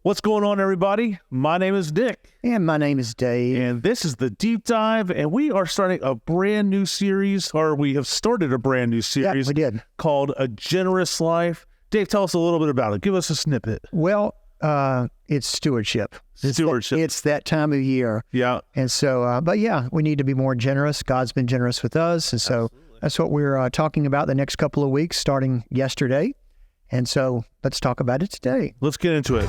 What's going on, everybody? My name is Nick. And my name is Dave. And this is the Deep Dive, and we are starting a brand new series, or we have started a brand new series we did. Called A Generous Life. Dave, tell us a little bit about it. Give us a snippet. Well, it's stewardship. It's that time of year. Yeah. And so, but yeah, we need to be more generous. God's been generous with us. And so that's what we're talking about the next couple of weeks, starting yesterday. And so let's talk about it today. Let's get into it.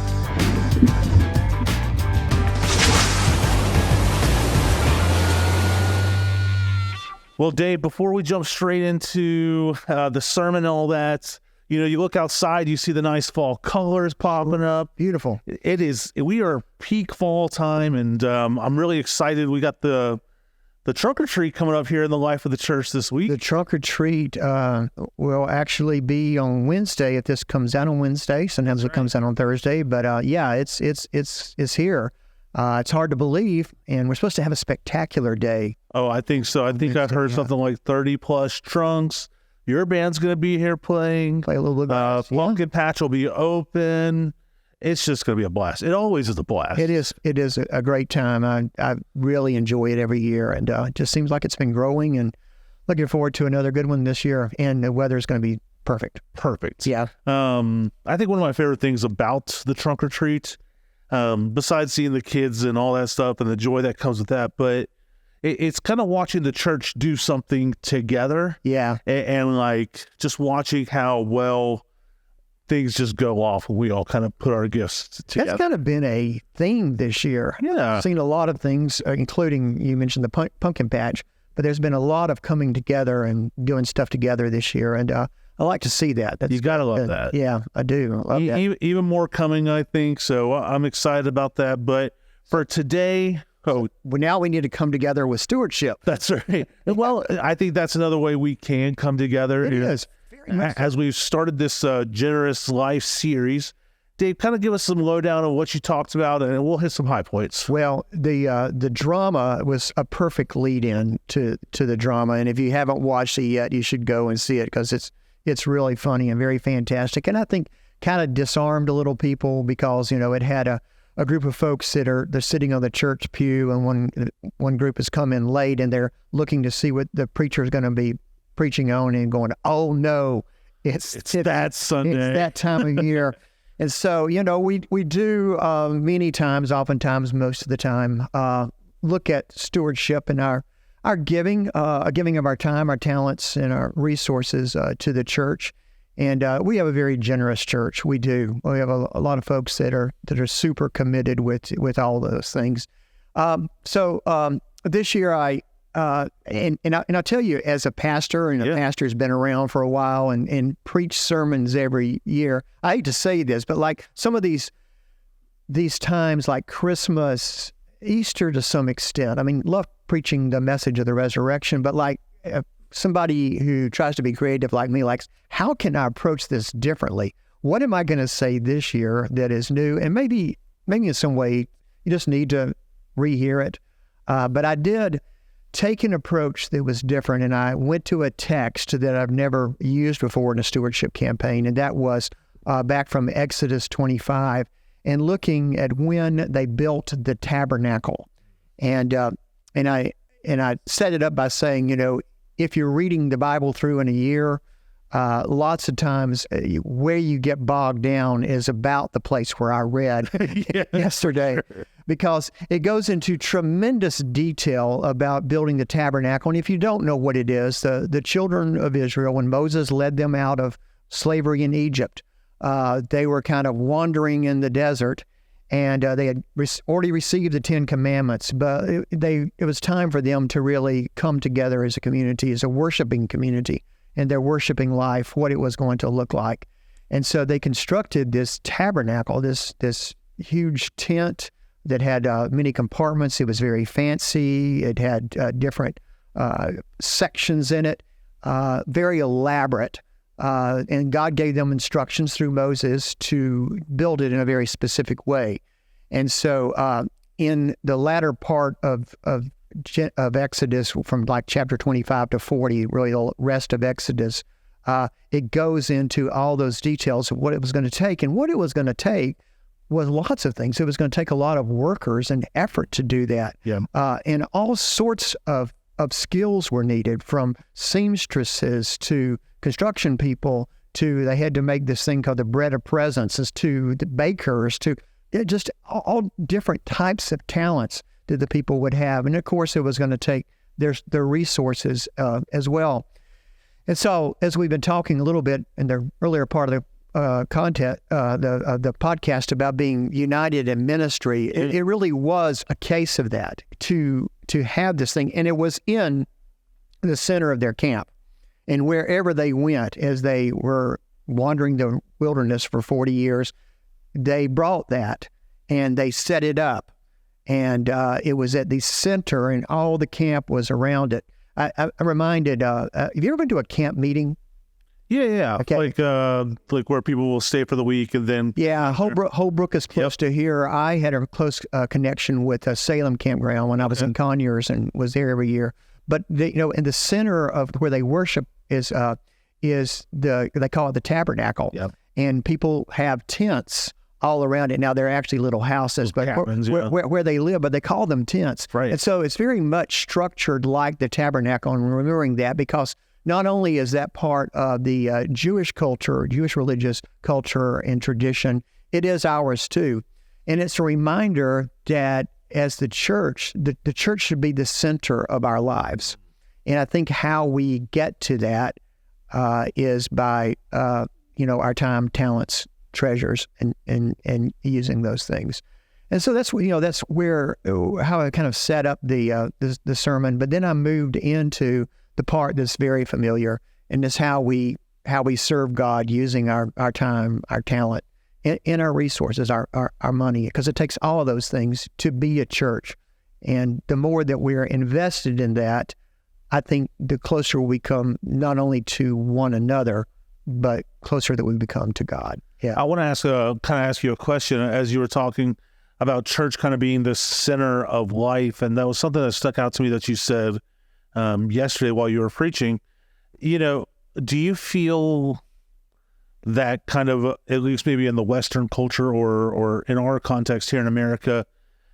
Well, Dave, before we jump straight into the sermon and all that, you look outside, you see the nice fall colors popping up. Beautiful. It is. We are peak fall time, and I'm really excited. We got the trunk or treat coming up here in the life of the church this week. The trunk or treat will actually be on Wednesday if this comes out on Wednesday. Sometimes it comes out on Thursday, but yeah, it's here. It's hard to believe, and we're supposed to have a spectacular day. Oh, I think so. I think I've heard something like 30 plus trunks. Your band's going to be here playing. Play a little bit. Pumpkin Patch will be open. It's just going to be a blast. It always is a blast. It is a great time. I really enjoy it every year, and it just seems like it's been growing, and looking forward to another good one this year, and the weather's going to be perfect. Perfect. Yeah. I think one of my favorite things about the trunk or treat, besides seeing the kids and all that stuff and the joy that comes with that, but it's kind of watching the church do something together. Yeah. And like just watching how well things just go off when we all kind of put our gifts together. That's kind of been a theme this year. Yeah. I've seen a lot of things, including, you mentioned the pumpkin patch, but there's been a lot of coming together and doing stuff together this year. And I like to see that. You got to love that. Yeah, I do. I love that. Even more coming, I think. So I'm excited about that. But for today... well, now we need to come together with stewardship. That's right. Well, I think that's another way we can come together. It is. As we've started this Generous Life series, Dave, kind of give us some lowdown on what you talked about, and we'll hit some high points. Well, the drama was a perfect lead-in to the drama, and if you haven't watched it yet, you should go and see it because it's really funny and very fantastic, and I think kind of disarmed a little people because it had a group of folks they're sitting on the church pew, and one group has come in late, and they're looking to see what the preacher is going to be preaching on, and going, oh no, it's that Sunday, it's that time of year. And so we do many times, oftentimes, most of the time, look at stewardship and our giving, giving of our time, our talents, and our resources to the church. And we have a very generous church. We do. We have a lot of folks that are super committed with all those things. So this year I'll tell you, as a pastor, and a pastor has been around for a while and preached sermons every year. I hate to say this, but like some of these times, like Christmas, Easter to some extent. I mean, love preaching the message of the resurrection, but like somebody who tries to be creative like me, likes, how can I approach this differently? What am I going to say this year that is new? And maybe in some way you just need to rehear it. But I did take an approach that was different, and I went to a text that I've never used before in a stewardship campaign, and that was back from Exodus 25, and looking at when they built the tabernacle. And I set it up by saying, if you're reading the Bible through in a year, lots of times where you get bogged down is about the place where I read yesterday, because it goes into tremendous detail about building the tabernacle. And if you don't know what it is, the children of Israel, when Moses led them out of slavery in Egypt, they were kind of wandering in the desert, and they had already received the 10 Commandments, but it was time for them to really come together as a community, as a worshiping community, and their worshiping life, what it was going to look like. And so they constructed this tabernacle, this huge tent that had many compartments. It was very fancy. It had different sections in it, very elaborate. And God gave them instructions through Moses to build it in a very specific way. And so in the latter part of Exodus, from like chapter 25 to 40, really the rest of Exodus, it goes into all those details of what it was going to take. And what it was going to take was lots of things. It was going to take a lot of workers and effort to do that. Yeah. And all sorts of skills were needed, from seamstresses to construction people to, they had to make this thing called the bread of presences, to the bakers, to just all different types of talents that the people would have. And of course, it was going to take their resources as well. And so, as we've been talking a little bit in the earlier part of the the podcast about being united in ministry, it really was a case of that, to have this thing. And it was in the center of their camp. And wherever they went, as they were wandering the wilderness for 40 years, they brought that and they set it up. And it was at the center, and all the camp was around it. I'm reminded, have you ever been to a camp meeting? Yeah. Okay. Like where people will stay for the week and then... Yeah, Holbrook is close to here. I had a close connection with Salem Campground when I was in Conyers and was there every year. But in the center of where they worship is they call it the tabernacle. Yep. And people have tents all around it. Now, they're actually little houses, but where they live, but they call them tents. Right. And so it's very much structured like the tabernacle, and remembering that, because not only is that part of the Jewish culture, Jewish religious culture and tradition, it is ours too. And it's a reminder that as the church, the church should be the center of our lives. And I think how we get to that is by, our time, talents, treasures, and using those things. And so that's where how I kind of set up the sermon. But then I moved into the part that's very familiar, and it's how we serve God using our time, our talent, and our resources, our money, because it takes all of those things to be a church. And the more that we're invested in that, I think the closer we come not only to one another, but closer that we become to God. Yeah. I want to ask you a question as you were talking about church kind of being the center of life. And that was something that stuck out to me that you said yesterday while you were preaching. Do you feel that kind of, at least maybe in the Western culture or in our context here in America,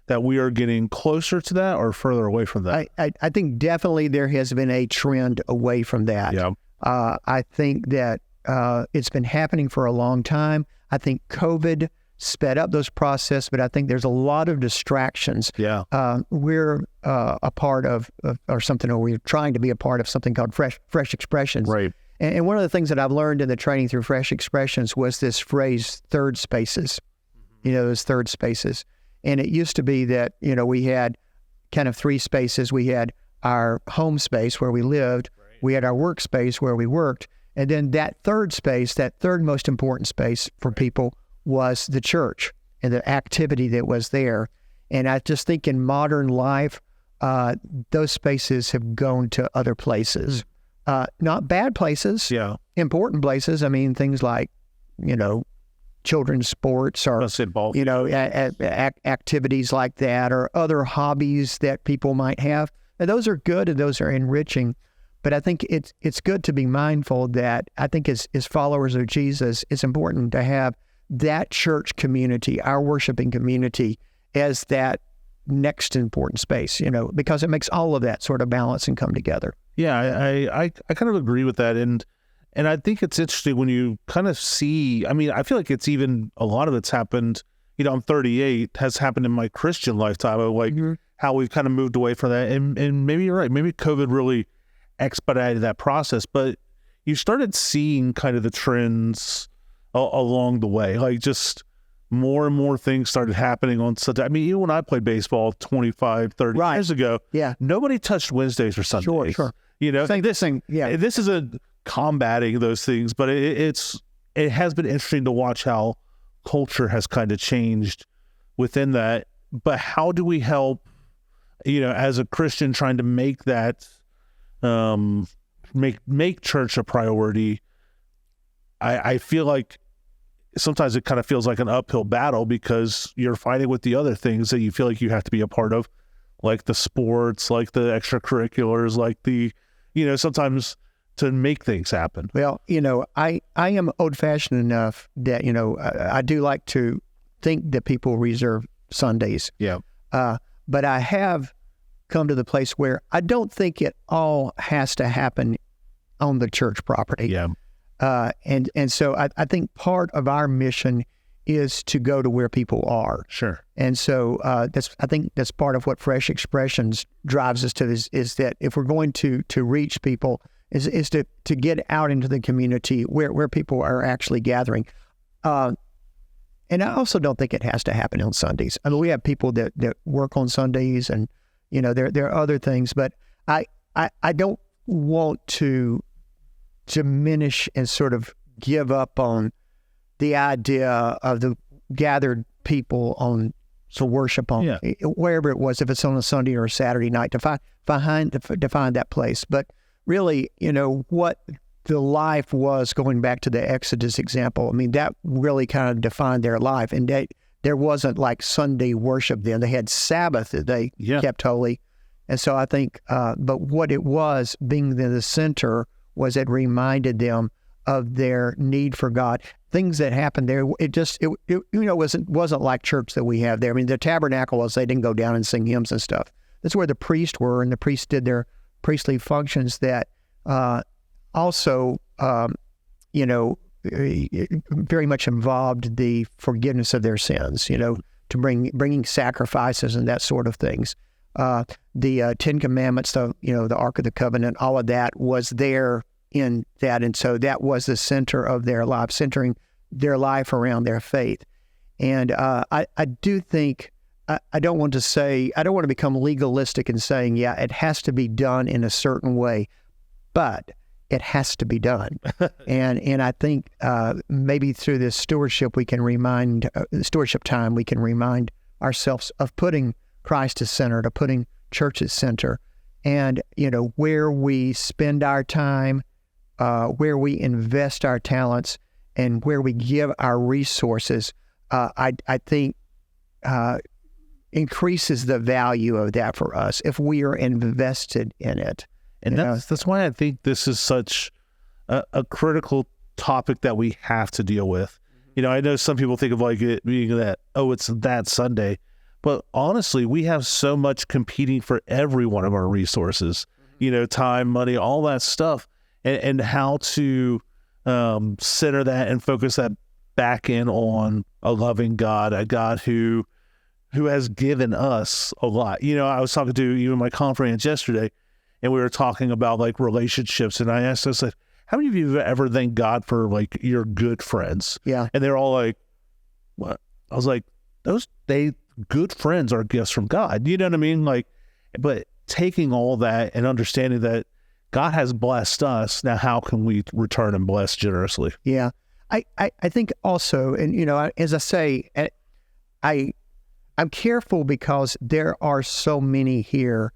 that we are getting closer to that or further away from that? I think definitely there has been a trend away from that. Yeah. I think that it's been happening for a long time. I think COVID sped up those processes, but I think there's a lot of distractions. Yeah. We're a part of or something, or we're trying to be a part of something called Fresh Expressions. Right. And one of the things that I've learned in the training through Fresh Expressions was this phrase, third spaces. Those third spaces. And it used to be that, we had kind of three spaces. We had our home space where we lived. Right. We had our workspace where we worked. And then that third space, that third most important space for people, was the church and the activity that was there. And I just think in modern life, those spaces have gone to other places. Not bad places, important places. I mean, things like, children's sports or, activities like that, or other hobbies that people might have. And those are good and those are enriching. But I think it's good to be mindful that I think as followers of Jesus, it's important to have that church community, our worshiping community, as that next important space, because it makes all of that sort of balance and come together. Yeah, I kind of agree with that. And I think it's interesting when you kind of see, I feel like it's even, a lot of it's happened, I'm 38, has happened in my Christian lifetime, of how we've kind of moved away from that. And maybe you're right, maybe COVID really expedited that process, but you started seeing kind of the trends along the way, like just more and more things started happening on Sunday. Even when I played baseball 25, 30 years ago, nobody touched Wednesdays or Sundays. Sure. This isn't combating those things, but it has been interesting to watch how culture has kind of changed within that. But how do we help, as a Christian trying to make that, make church a priority? I feel like sometimes it kind of feels like an uphill battle because you're fighting with the other things that you feel like you have to be a part of, like the sports, like the extracurriculars, like the, sometimes to make things happen. Well, I am old-fashioned enough that, I do like to think that people reserve Sundays. Yeah. But I have come to the place where I don't think it all has to happen on the church property. Yeah. And so I think part of our mission is to go to where people are. Sure. And so I think that's part of what Fresh Expressions drives us to is that if we're going to reach people, is to get out into the community where people are actually gathering. And I also don't think it has to happen on Sundays. I mean, we have people that work on Sundays, and there are other things, but I don't want to diminish and sort of give up on the idea of the gathered people on to worship on wherever it was, if it's on a Sunday or a Saturday night, to find that place. But really, what the life was, going back to the Exodus example, I mean, that really kind of defined their life. And there wasn't like Sunday worship then. They had Sabbath that they kept holy. And so I think, but what it was, being the center, was it reminded them of their need for God. Things that happened there, it wasn't like church that we have there. I mean, the tabernacle was, they didn't go down and sing hymns and stuff. That's where the priests were, and the priests did their priestly functions that also, very much involved the forgiveness of their sins, to bringing sacrifices and that sort of things. The Ten Commandments, the Ark of the Covenant, all of that was there in that. And so that was the center of their life, centering their life around their faith. And I do think, I don't want to become legalistic in saying, it has to be done in a certain way, but it has to be done. and I think maybe through this stewardship time, we can remind ourselves of putting Christ as center, to putting church as center, and where we spend our time, where we invest our talents, and where we give our resources, I think increases the value of that for us if we are invested in it. And that's why I think this is such a critical topic that we have to deal with. I know some people think of like it being that, it's that Sunday. But honestly, we have so much competing for every one of our resources, time, money, all that stuff, and how to center that and focus that back in on a loving God, a God who has given us a lot. I was talking to even my conference yesterday, and we were talking about like relationships, and I asked us, like, how many of you have ever thanked God for like your good friends? Yeah. And they're all like, what? I was like, good friends are gifts from God. You know what I mean? Like, but taking all that and understanding that God has blessed us, now how can we return and bless generously? Yeah. I think also, and as I say, I'm careful because there are so many here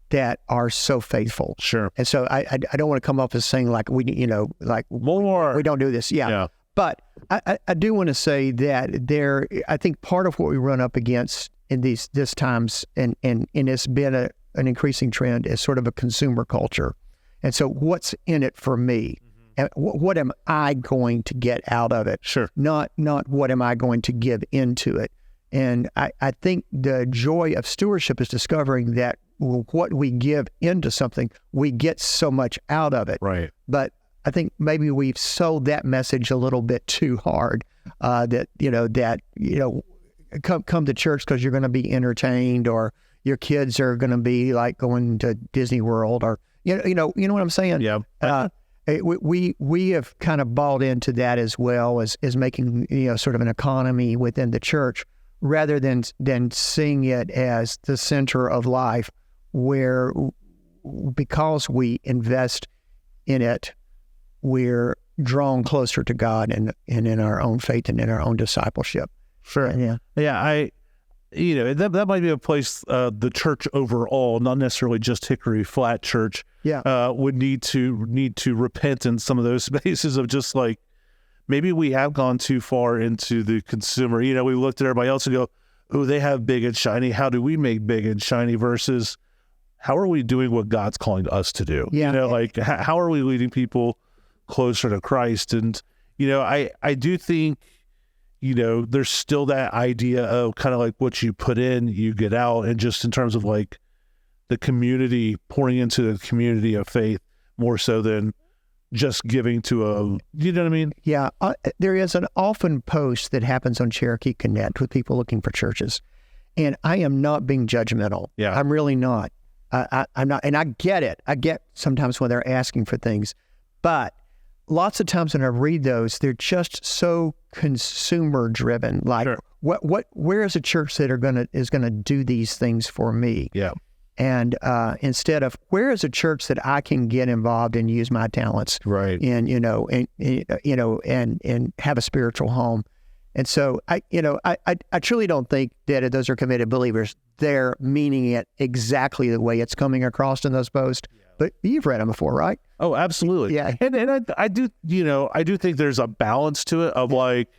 that are so faithful. Sure. And so I don't want to come up as saying like we don't do this. Yeah. But I do want to say that I think part of what we run up against in these times, and it's been an increasing trend, is sort of a consumer culture. And so what's in it for me? And what am I going to get out of it? Sure. Not what am I going to give into it. And I think the joy of stewardship is discovering that what we give into something, we get so much out of it. Right. But I think maybe we've sold that message a little bit too hard, that come to church because you're going to be entertained, or your kids are going to be like going to Disney World, or you know what I'm saying? Yeah. We have kind of bought into that as well as making sort of an economy within the church, rather than seeing it as the center of life, where because we invest in it, we're drawn closer to God and in our own faith and in our own discipleship. Sure. Yeah. Yeah. That might be a place the church overall, not necessarily just Hickory Flat Church, would need to repent in some of those spaces of just like, maybe we have gone too far into the consumer. We looked at everybody else and go, oh, they have big and shiny. How do we make big and shiny versus how are we doing what God's calling us to do? Yeah. How are we leading people closer to Christ? And, I do think there's still that idea of kind of like what you put in, you get out, and just in terms of like the community, pouring into the community of faith more so than just giving to you know what I mean? Yeah. There is an often post that happens on Cherokee Connect with people looking for churches. And I am not being judgmental. Yeah. I'm really not. I'm not. And I get it. I get sometimes when they're asking for things. But lots of times when I read those, they're just so consumer driven. Like, Sure. where is a church that is gonna do these things for me? Yeah. And instead of, where is a church that I can get involved and use my talents, Right. and and have a spiritual home. And so I truly don't think that those are committed believers. They're meaning it exactly the way it's coming across in those posts. Yeah. But you've read them before, right? Oh, absolutely. Yeah. And I do, I do think there's a balance to it of like,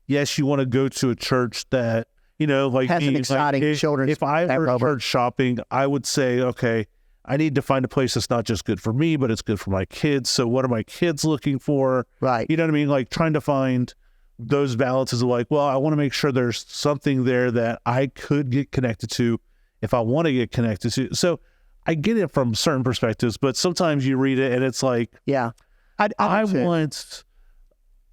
yes, you want to go to a church that, like has an exciting children's. If I were church shopping, I would say, okay, I need to find a place that's not just good for me, but it's good for my kids. So what are my kids looking for? Right. You know what I mean? Like trying to find those balances of like, well, I want to make sure there's something there that I could get connected to if I want to get connected to. So I get it from certain perspectives, but sometimes you read it and it's like, yeah, I want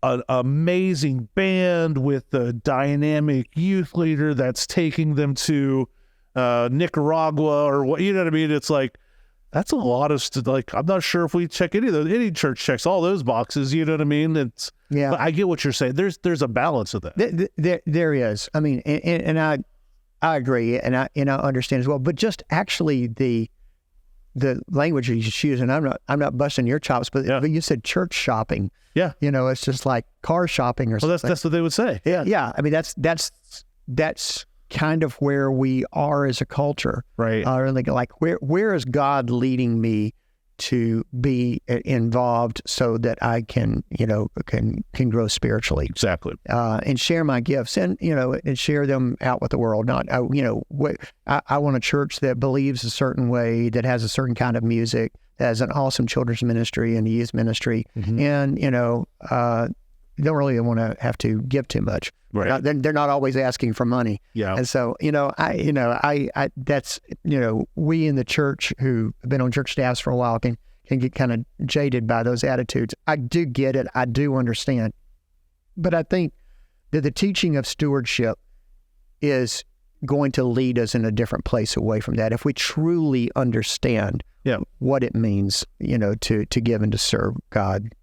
an amazing band with a dynamic youth leader that's taking them to Nicaragua or what, you know what I mean? It's like, that's a lot of like, I'm not sure if we check any church checks all those boxes, you know what I mean? Yeah. But I get what you're saying. There's a balance of that. There is. I mean, and I agree, and I understand as well, but just actually the language you use, and I'm not busting your chops, but you said church shopping. Yeah. It's just like car shopping or something. Well, that's what they would say. Yeah. Yeah. I mean, that's kind of where we are as a culture. Right. Like where is God leading me to be involved so that I can grow spiritually. Exactly. And share my gifts and share them out with the world. Not, I want a church that believes a certain way, that has a certain kind of music, that has an awesome children's ministry and youth ministry. Mm-hmm. And, don't really want to have to give too much. Right. They're not always asking for money. Yeah. And so, that's, we in the church who have been on church staffs for a while can get kind of jaded by those attitudes. I do get it. I do understand. But I think that the teaching of stewardship is going to lead us in a different place away from that if we truly understand what it means, to give and to serve God.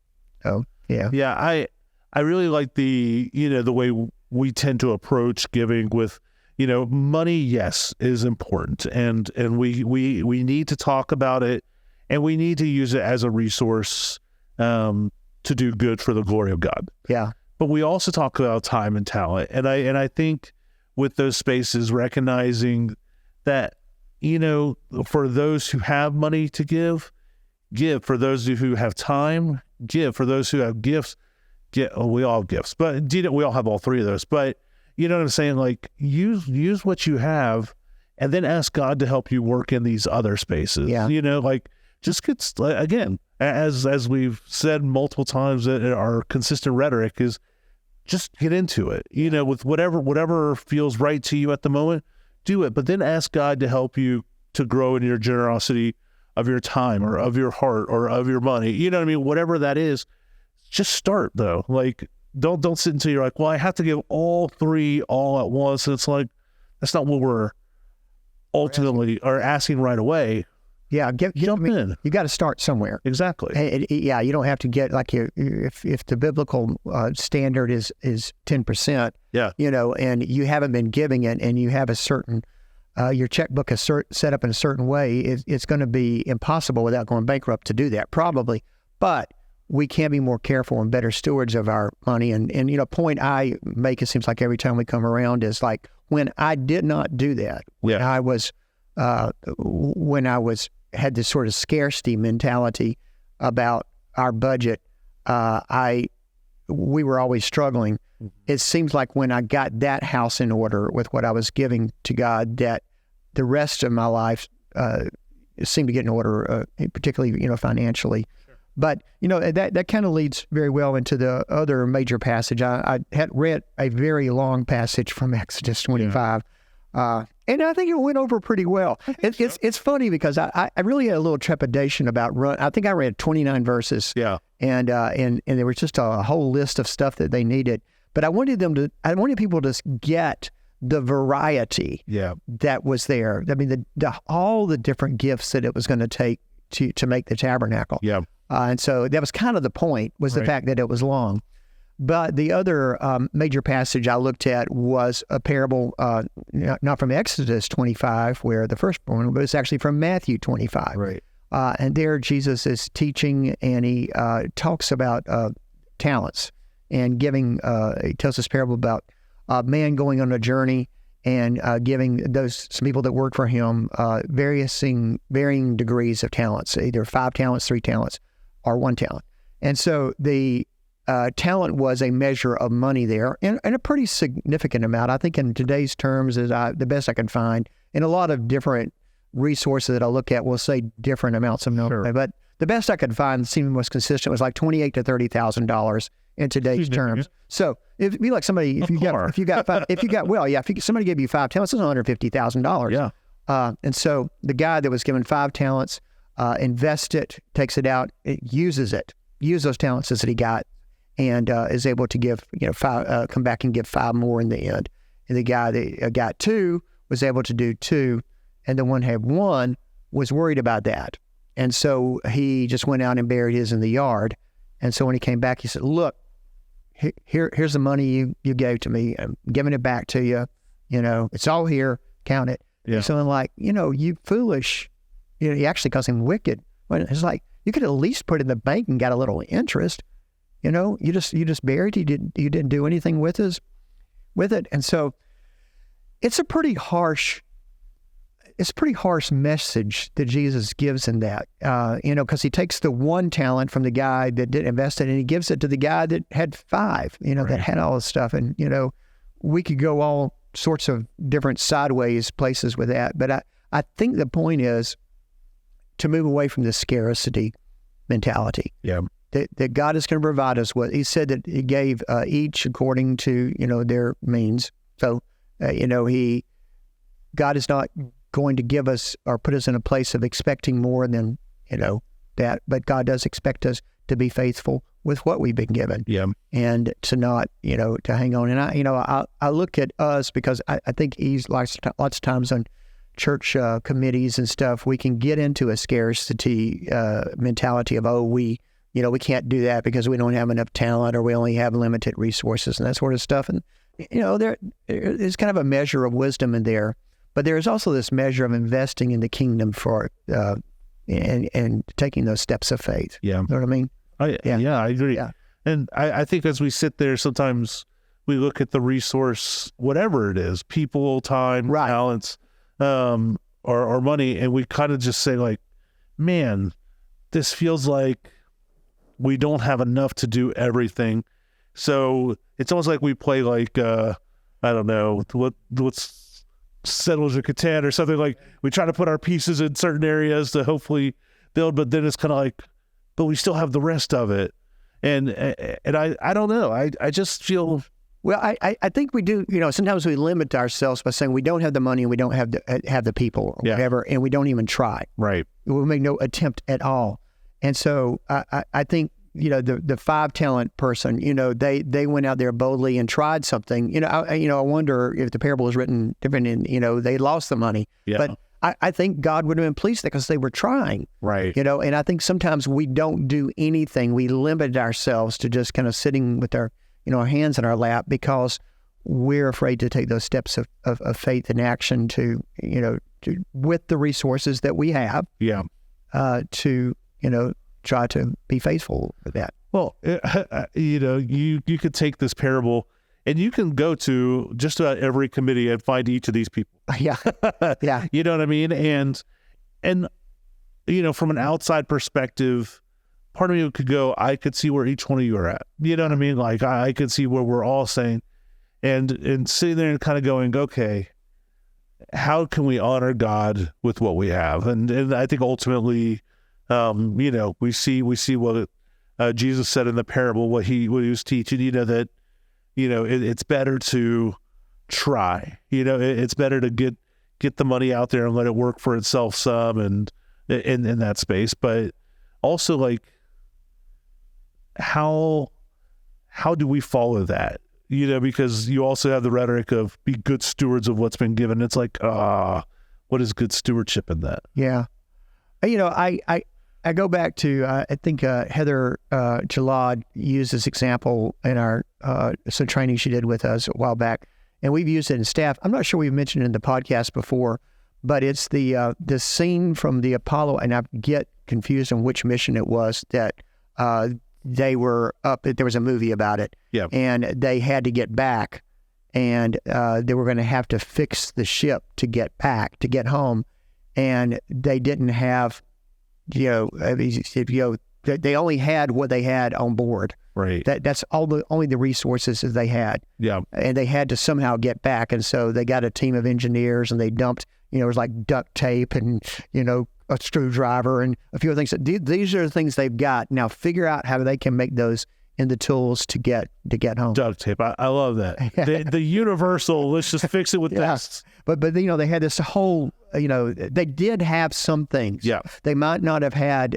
Oh, yeah. Yeah, I really like the way we tend to approach giving with, money, yes, is important. And we need to talk about it, and we need to use it as a resource to do good for the glory of God. Yeah. But we also talk about time and talent. And I think with those spaces, recognizing that, for those who have money to give. For those who have time, give. For those who have gifts, we all have gifts, but we all have all three of those. But you know what I'm saying? Like use what you have, and then ask God to help you work in these other spaces. Yeah. Just get, again, as we've said multiple times, our consistent rhetoric is just get into it. With whatever feels right to you at the moment, do it. But then ask God to help you to grow in your generosity of your time or of your heart or of your money. You know what I mean? Whatever that is. Just start though. Like don't sit until you're like, well, I have to give all three all at once. And it's like, that's not what we're ultimately are asking right away. Yeah. Jump in. You got to start somewhere. Exactly. You don't have to get like if the biblical standard is 10%, and you haven't been giving it and you have a certain, your checkbook is set up in a certain way, it's going to be impossible without going bankrupt to do that probably. But we can be more careful and better stewards of our money. And point I make, it seems like every time we come around, is like when I did not do that, when I had this sort of scarcity mentality about our budget, we were always struggling. Mm-hmm. It seems like when I got that house in order with what I was giving to God, that the rest of my life seemed to get in order, particularly, financially. But, that kind of leads very well into the other major passage. I had read a very long passage from Exodus 25, and I think it went over pretty well. It's funny because I really had a little trepidation about I think I read 29 verses. Yeah. And there was just a whole list of stuff that they needed. But I wanted people to get the variety that was there. I mean, all the different gifts that it was going to take to make the tabernacle. Yeah. And so that was kind of the point, was the fact that it was long. But the other major passage I looked at was a parable, not from Exodus 25, where the firstborn, but it's actually from Matthew 25. Right. And there Jesus is teaching, and he talks about talents and giving, he tells this parable about a man going on a journey and giving some people that work for him varying degrees of talents, either 5 talents, 3 talents, or 1 talent. And so the talent was a measure of money there, and a pretty significant amount. I think in today's terms, is the best I can find. And a lot of different resources that I look at will say different amounts of money. Sure. But the best I could find, seeming most consistent, was like $28,000 to $30,000 in today's terms. So it'd be like somebody, if somebody gave you 5 talents, it's $150,000. Yeah. And so the guy that was given 5 talents, invests it, takes it out, uses those talents that he got, and is able to give, 5, come back and give 5 more in the end. And the guy that got 2 was able to do 2, and the one who had 1 was worried about that. And so he just went out and buried his in the yard. And so when he came back, he said, look, here's the money you gave to me. I'm giving it back to you. It's all here. Count it. Yeah. So I'm like, you foolish. He actually calls him wicked. It's like, you could at least put it in the bank and got a little interest. You just buried it. You didn't do anything with it. And so it's a pretty harsh message that Jesus gives in that, because he takes the 1 talent from the guy that didn't invest it, and he gives it to the guy that had 5, that had all this stuff. And, we could go all sorts of different sideways places with that. But I think the point is to move away from the scarcity mentality. Yeah. That God is going to provide us what he said, that he gave each according to, their means. So, God is not going to give us or put us in a place of expecting more than, that, but God does expect us to be faithful with what we've been given. Yeah. And to not, to hang on. And I look at us, because I think lots of times on church committees and stuff, we can get into a scarcity mentality of, we can't do that because we don't have enough talent, or we only have limited resources and that sort of stuff. And, there's kind of a measure of wisdom in there, but there is also this measure of investing in the kingdom for, and taking those steps of faith. Yeah. You know what I mean? I agree. Yeah. And I think as we sit there, sometimes we look at the resource, whatever it is, people, time, talents, or money, and we kind of just say like, man, this feels like we don't have enough to do everything. So it's almost like we play like, I don't know, what's Settlers of Catan or something. Like, we try to put our pieces in certain areas to hopefully build, but then it's kind of like, but we still have the rest of it. And I don't know. I just feel... Well, I think we do, sometimes we limit ourselves by saying we don't have the money and we don't have the people or whatever, and we don't even try. Right. We'll make no attempt at all. And so I think, the 5 talent person, they went out there boldly and tried something. I wonder if the parable is written different and, they lost the money. Yeah. But I think God would have been pleased because they were trying. Right. And I think sometimes we don't do anything. We limit ourselves to just kind of sitting with our hands in our lap because we're afraid to take those steps of faith and action to with the resources that we have. Yeah. To, try to be faithful with that. Well, you could take this parable and you can go to just about every committee and find each of these people. Yeah. Yeah. You know what I mean? And from an outside perspective, part of me could go, I could see where each one of you are at. You know what I mean? Like, I could see where we're all saying, and sitting there and kind of going, okay, how can we honor God with what we have? And I think ultimately, We see what Jesus said in the parable, what he was teaching. That it's better to try. It's better to get the money out there and let it work for itself some, and in that space. But also, like, how do we follow that? Because you also have the rhetoric of be good stewards of what's been given. It's like, what is good stewardship in that? Yeah. I go back to, I think Heather Jalad used this example in some training she did with us a while back, and we've used it in staff. I'm not sure we've mentioned it in the podcast before, but it's the scene from the Apollo, and I get confused on which mission it was that they were up. There was a movie about it, yeah, and they had to get back, and they were going to have to fix the ship to get back, to get home, and they didn't have, they only had what they had on board. Right. That's only the resources that they had. Yeah. And they had to somehow get back, and so they got a team of engineers, and they dumped, it was like duct tape and a screwdriver and a few other things. These are the things they've got. Now figure out how they can make those into tools to get home. Duct tape. I love that. the universal, let's just fix it with this. But they had this whole, they did have some things. Yeah. They might not have had,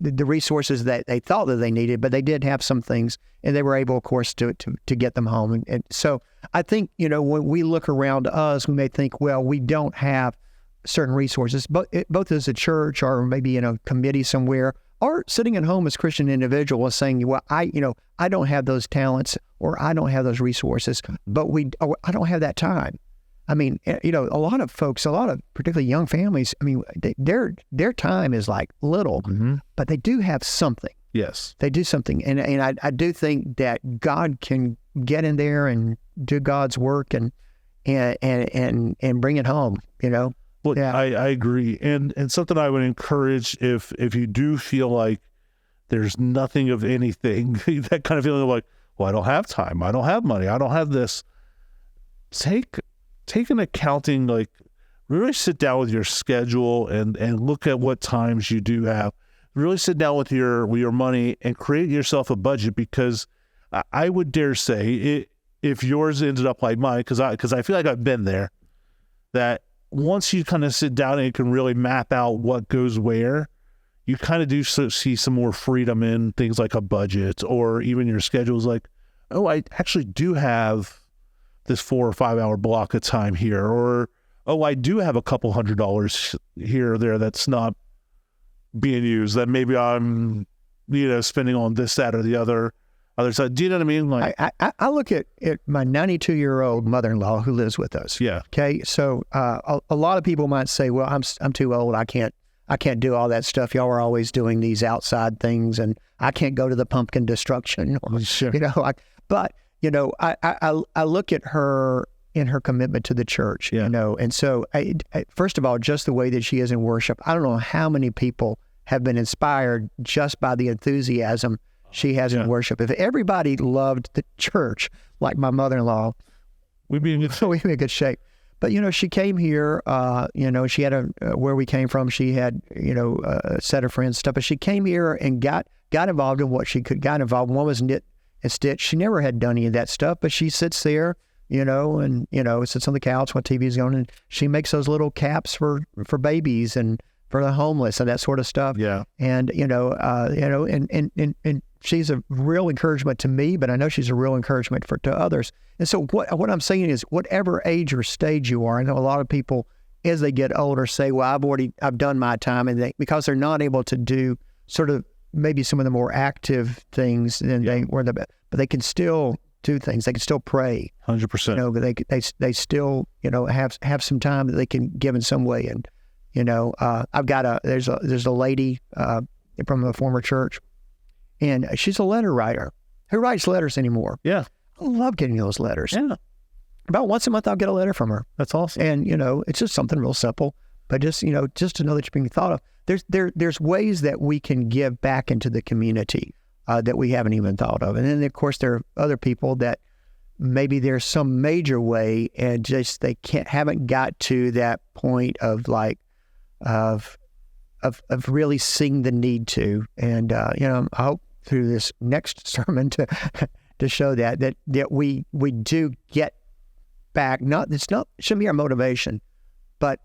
the resources that they thought that they needed, but they did have some things, and they were able, of course, to get them home. And so I think, when we look around us, we may think, well, we don't have certain resources, both as a church or maybe in a committee somewhere, or sitting at home as Christian individual and saying, well, I don't have those talents, or I don't have those resources, but I don't have that time. I mean, a lot of folks, particularly young families, I mean, their time is like little, mm-hmm. but they do have something. Yes. They do something. And I do think that God can get in there and do God's work and bring it home, Well, yeah. I agree. And something I would encourage, if you do feel like there's nothing of anything, that kind of feeling of like, well, I don't have time, I don't have money, I don't have this. Take an accounting, like really sit down with your schedule and look at what times you do have. Really sit down with your money and create yourself a budget, because I would dare say if yours ended up like mine, because I feel like I've been there, that once you kind of sit down and you can really map out what goes where, you kind of do see some more freedom in things like a budget, or even your schedule's like, oh, I actually do have this 4 or 5 hour block of time here, or, oh, I do have a couple $100 here or there that's not being used, that maybe I'm, spending on this, that, or the other side. Do you know what I mean? Like, I look at my 92-year-old mother-in-law who lives with us. Yeah. Okay. So a lot of people might say, well, I'm too old. I can't do all that stuff. Y'all are always doing these outside things, and I can't go to the pumpkin destruction. Or, sure. I look at her in her commitment to the church, yeah. And so first of all, just the way that she is in worship, I don't know how many people have been inspired just by the enthusiasm she has in worship. If everybody loved the church like my mother-in-law, we'd be in good shape. But, she came here, she had where we came from, she had, a set of friends and stuff, but she came here and got involved in what she could, got involved. One was knit and stitch. She never had done any of that stuff, but she sits there, and, sits on the couch when TV's going, and she makes those little caps for babies and for the homeless and that sort of stuff. Yeah. And, and she's a real encouragement to me, but I know she's a real encouragement to others. And so what I'm saying is, whatever age or stage you are, I know a lot of people as they get older say, well, I've done my time, and because they're not able to do sort of maybe some of the more active things than they were, but they can still do things. They can still pray. 100%. They still, have some time that they can give in some way. And, I've got there's a lady from a former church, and she's a letter writer. Who writes letters anymore? Yeah. I love getting those letters. Yeah. About once a month, I'll get a letter from her. That's awesome. And, it's just something real simple, but just to know that you're being thought of. There's ways that we can give back into the community that we haven't even thought of. And then, of course, there are other people that maybe there's some major way and just they haven't got to that point of of really seeing the need to. And I hope through this next sermon to show that we do get back. It shouldn't be our motivation, but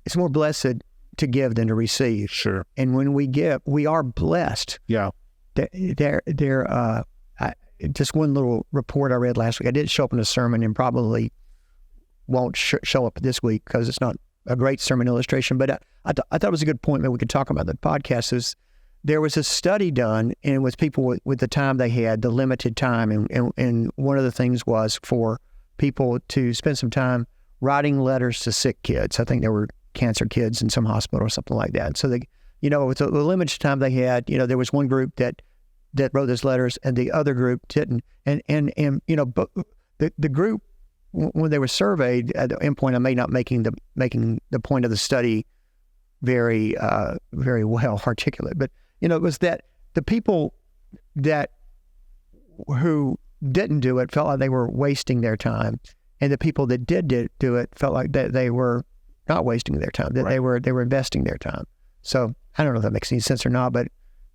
it's more blessed to give than to receive. Sure. And when we give, we are blessed. Yeah. Just one little report I read last week. I didn't show up in a sermon and probably won't show up this week because it's not a great sermon illustration. But I thought it was a good point that we could talk about the podcast. Is there was a study done, and it was people with the time they had, the limited time, and one of the things was for people to spend some time writing letters to sick kids. I think there were cancer kids in some hospital or something like that. So they, with the limited time they had, there was one group that wrote those letters and the other group didn't. And but the group, when they were surveyed at the end point, I may not making the point of the study very very well articulate, but it was that the people who didn't do it felt like they were wasting their time, and the people that did do it felt like that they were not wasting their time, that right. they were investing their time. So I don't know if that makes any sense or not, but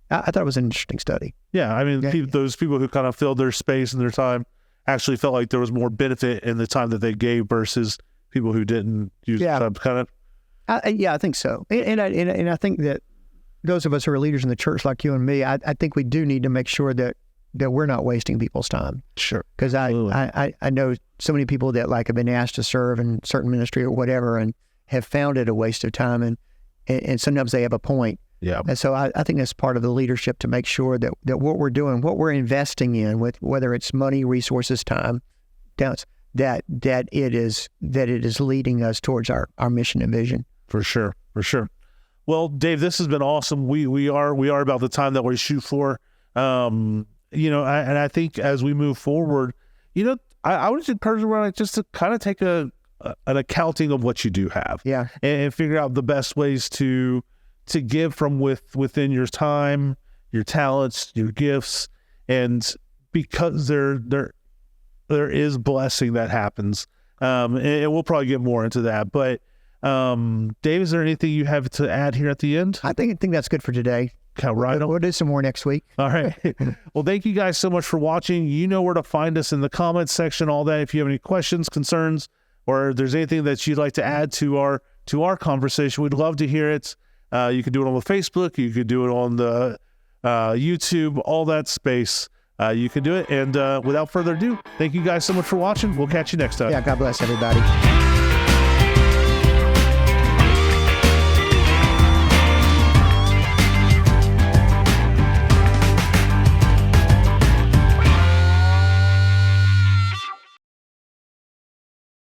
I thought it was an interesting study. Yeah, I mean, those people who kind of filled their space and their time actually felt like there was more benefit in the time that they gave versus people who didn't use the time. Kind of. I think so, and I think that those of us who are leaders in the church, like you and me, I think we do need to make sure that we're not wasting people's time. Sure, because I know so many people that have been asked to serve in certain ministry or whatever, and have found it a waste of time, and sometimes they have a point. Yeah. And so I think that's part of the leadership to make sure that what we're doing, what we're investing in, with whether it's money, resources, time, that it is leading us towards our mission and vision. For sure. Well, Dave, this has been awesome. We are about the time that we shoot for. And I think as we move forward, I would encourage everyone just to kind of take an accounting of what you do have. Yeah. And figure out the best ways to give from within your time, your talents, your gifts, and because there is blessing that happens. And we'll probably get more into that. But Dave, is there anything you have to add here at the end? I think that's good for today. Right. We'll do some more next week. All right. Well, thank you guys so much for watching. You know where to find us in the comments section, all that. If you have any questions, concerns, or if there's anything that you'd like to add to our conversation, we'd love to hear it. You can do it on the Facebook. You could do it on the YouTube, all that space. You can do it. And without further ado, thank you guys so much for watching. We'll catch you next time. Yeah, God bless everybody.